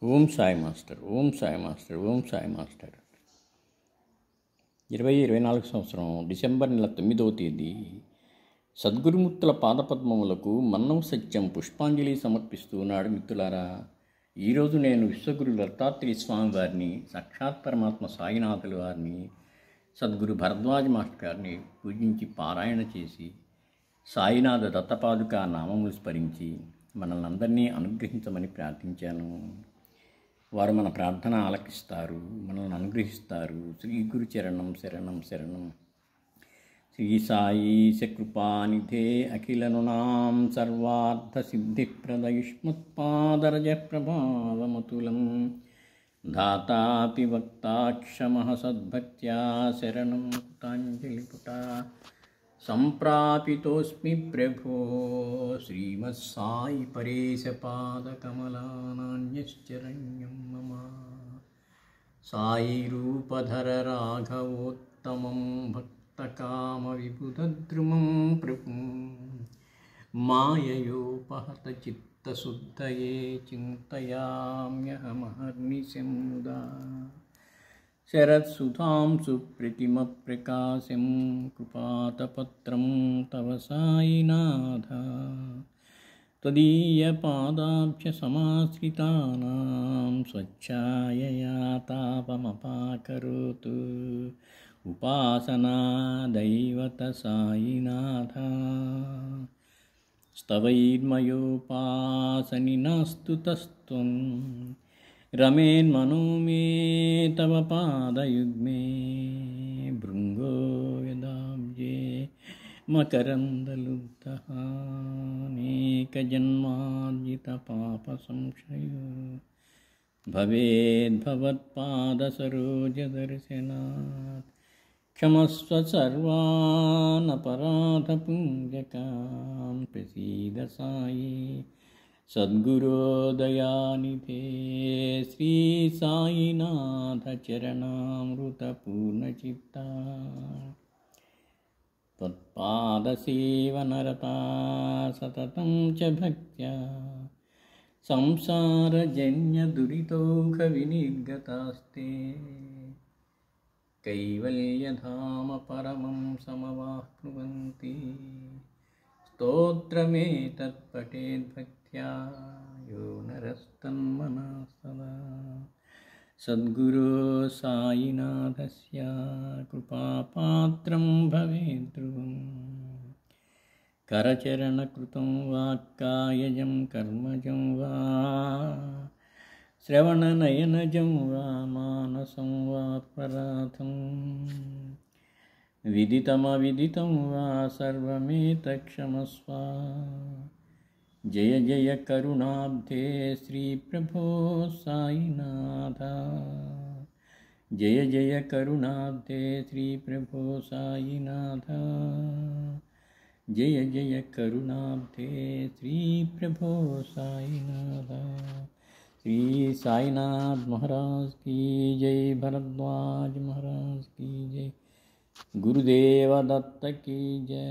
Om Sai master, Om Sai master, Om Sai master. 2024 సంవత్సరం December నెల 9వ తేదీ సద్గురుమూర్తుల పాదపద్మములకు మన్నవ సత్యం పుష్పాంజలి సమర్పిస్తున్నాడు. మిత్రులారా, ఈరోజు నేను విశ్వగురు దత్తాత్రేయ స్వామి వారిని, సాక్షాత్ పరమాత్మ సాయినాథుల వారిని, సద్గురు భరద్వాజ మాస్టర్ గారిని పూజించి పారాయణ చేసి సాయినాథ దత్తపాదుక నామములు స్మరించి మనల్ని అందరినీ అనుగ్రహించమని ప్రార్థించాను. వారు మన ప్రార్థన ఆలకిస్తారు, మనల్ని అనుగ్రహిస్తారు. శ్రీ గురు చరణం శరణం శరణం. శ్రీ సాయి కృపానిధే అఖిలనునాం సర్వార్థ సిద్ధిప్రదయుష్మత్పాదరజ ప్రభావమతులం ధాతాపి వక్తాక్షమః సద్భక్త్యా శరణం కృతాంజలిపుట సంప్రాపితోస్మి ప్రభో శ్రీమత్సాయి పరేశపాదకమలానాన్యశ్చరణ్యం మమ. సాయి రూపధర రాఘవోత్తమం భక్తకామ విబుధద్రుమం ప్రభుం మాయయోపహత చిత్తశుద్ధయే చింతయామ్యహమహర్నిశం ముదా. శరత్సుధాం సుప్రతిమప్రకాశం కృపాతపత్రం తవ సాయినాథ. త్వదీయపాదాబ్జసమాశ్రితానాం స్వచ్ఛాయయా తాపమపాకరోతు ఉపాసనా దైవత సాయినాథ. స్తవైర్మయోపాసని నాస్తుతస్త్వం రమేన్మనో మే తవ పాదయుగ్మే భృంగో యదాబ్జే మకరందలుబ్ధః అనేకజన్మార్జిత పాప సంశయో భవేద్భవత్పాదసరోజదర్శనాత్. క్షమస్వ సర్వానపరాధపుంజకాం ప్రసీద సాయి సద్గురోదయానిధే. శ్రీ సాయినాథ చరణామృతపూర్ణచిత్తా త్వత్పాదసేవనరతా సతతం చ భక్త్యా సంసారజన్యదురితౌఘవినిర్గతాస్తే కైవల్యధామ పరమం సమవాప్నువంతి. స్తోత్రమేతత్పఠేద్భక్త్యా యో నరస్తన్మనః సదా. సద్గురో సాయినాథస్య కృపాపాత్రం భవేద్ధ్రువం. కరచరణకృతం వాక్కాయజం కర్మజం వా శ్రవణనయనజం వా మానసం వాపరాధం విదితమవిదితం వా సర్వమేతక్షమస్వ. జయ జయ కరుణాబ్ధే శ్రీ ప్రభో సాయినాథ. జయ జయ కరుణాబ్ధే శ్రీ ప్రభో సాయినాథ. జయ జయ కరుణాబ్ధే శ్రీ ప్రభో సాయినాథ. శ్రీ సాయినాథ్ महाराज की जय, भरद्वाज महाराज की जय, गुरुदेव दत्त की जय.